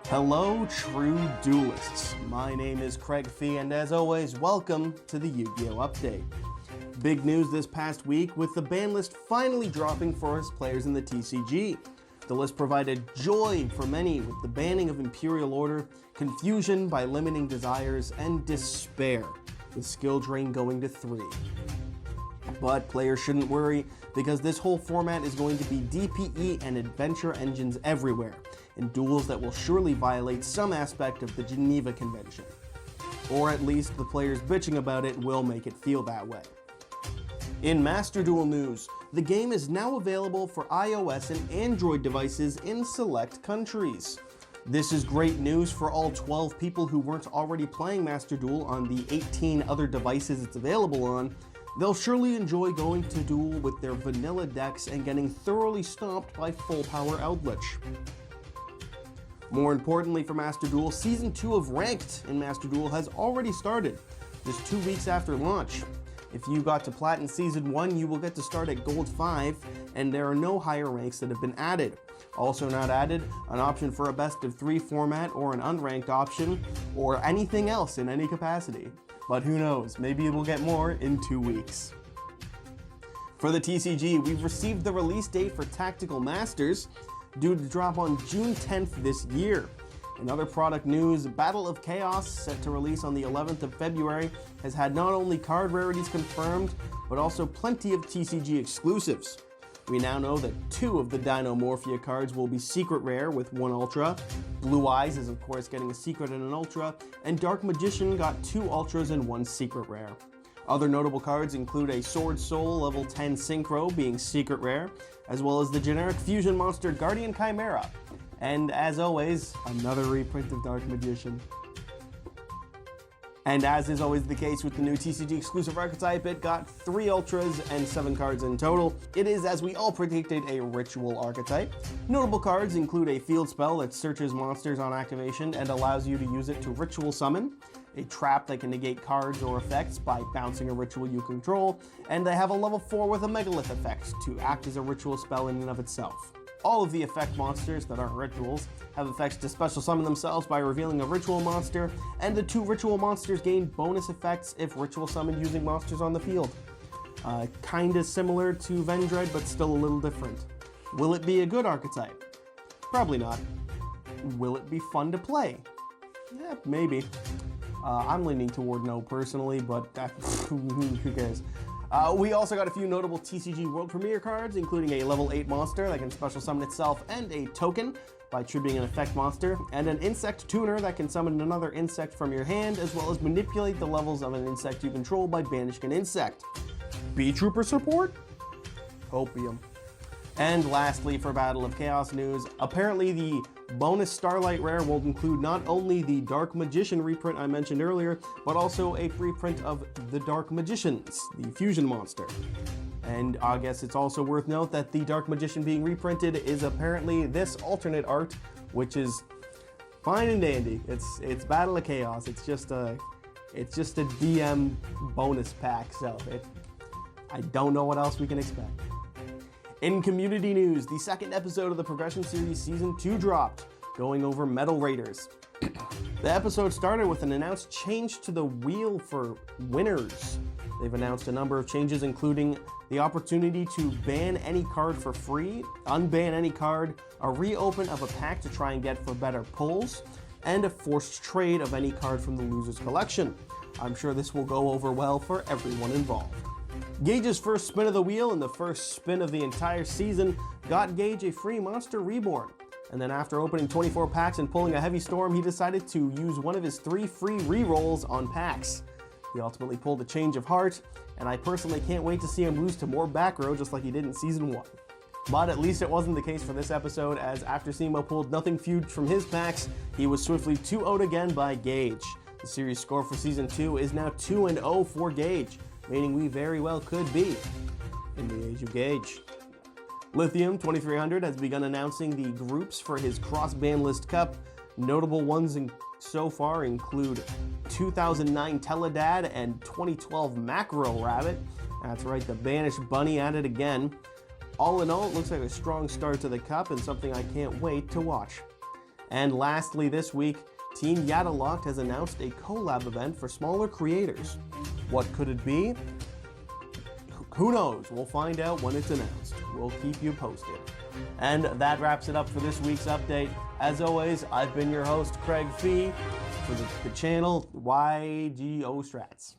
Hello, true duelists. My name is Craig Fee, and as always, welcome to the Yu-Gi-Oh! Update. Big news this past week with the ban list finally dropping for us players in the TCG. The list provided joy for many with the banning of Imperial Order, confusion by limiting desires, and despair, with skill drain going to 3. But players shouldn't worry, because this whole format is going to be DPE and adventure engines everywhere, in duels that will surely violate some aspect of the Geneva Convention. Or at least the players bitching about it will make it feel that way. In Master Duel news, the game is now available for iOS and Android devices in select countries. This is great news for all 12 people who weren't already playing Master Duel on the 18 other devices it's available on. They'll surely enjoy going to Duel with their vanilla decks and getting thoroughly stomped by full power Eldritch. More importantly for Master Duel, Season 2 of Ranked in Master Duel has already started, just 2 weeks after launch. If you got to Platinum Season 1, you will get to start at Gold 5, and there are no higher ranks that have been added. Also not added, an option for a best of 3 format or an unranked option, or anything else in any capacity. But who knows, maybe we'll get more in 2 weeks. For the TCG, we've received the release date for Tactical Masters, due to drop on June 10th this year. In other product news, Battle of Chaos, set to release on the 11th of February, has had not only card rarities confirmed, but also plenty of TCG exclusives. We now know that 2 of the Dinomorphia cards will be secret rare with 1 Ultra. Blue Eyes is of course getting a secret and an Ultra, and Dark Magician got 2 Ultras and 1 secret rare. Other notable cards include a Sword Soul level 10 Synchro being secret rare, as well as the generic fusion monster Guardian Chimera. And as always, another reprint of Dark Magician. And as is always the case with the new TCG exclusive archetype, it got 3 Ultras and 7 cards in total. It is, as we all predicted, a ritual archetype. Notable cards include a field spell that searches monsters on activation and allows you to use it to ritual summon, a trap that can negate cards or effects by bouncing a ritual you control, and they have a level 4 with a Megalith effect to act as a ritual spell in and of itself. All of the effect monsters that aren't rituals have effects to special summon themselves by revealing a ritual monster, and the 2 ritual monsters gain bonus effects if ritual summoned using monsters on the field. Kinda similar to Vendread, but still a little different. Will it be a good archetype? Probably not. Will it be fun to play? Yeah, maybe. I'm leaning toward no personally, but who cares? We also got a few notable TCG World Premiere cards, including a level 8 monster that can special summon itself and a token by tributing an effect monster, and an insect tuner that can summon another insect from your hand, as well as manipulate the levels of an insect you control by banishing an insect. B-Trooper support? Opium. And lastly, for Battle of Chaos news, apparently the bonus Starlight Rare will include not only the Dark Magician reprint I mentioned earlier, but also a reprint of the Dark Magicians, the fusion monster. And I guess it's also worth note that the Dark Magician being reprinted is apparently this alternate art, which is fine and dandy. It's Battle of Chaos. It's just a DM bonus pack, so I don't know what else we can expect. In community news, the 2nd episode of the Progression Series Season 2 dropped, going over Metal Raiders. The episode started with an announced change to the wheel for winners. They've announced a number of changes, including the opportunity to ban any card for free, unban any card, a reopen of a pack to try and get for better pulls, and a forced trade of any card from the loser's collection. I'm sure this will go over well for everyone involved. Gage's first spin of the wheel and the first spin of the entire season got Gage a free Monster Reborn. And then after opening 24 packs and pulling a heavy storm, he decided to use one of his 3 free rerolls on packs. He ultimately pulled a Change of Heart, and I personally can't wait to see him lose to more back row just like he did in Season 1. But at least it wasn't the case for this episode, as after Simo pulled nothing feud from his packs, he was swiftly 2-0'd again by Gage. The series score for Season 2 is now 2-0 for Gage, meaning we very well could be in the age of Gage. Lithium 2300 has begun announcing the groups for his cross-ban list cup. Notable ones so far include 2009 Teledad and 2012 Macro Rabbit. That's right, the banished bunny at it again. All in all, it looks like a strong start to the cup and something I can't wait to watch. And lastly this week, Team Yada Locked has announced a collab event for smaller creators. What could it be? Who knows? We'll find out when it's announced. We'll keep you posted. And that wraps it up for this week's update. As always, I've been your host, Craig Fee, for the channel YGO Strats.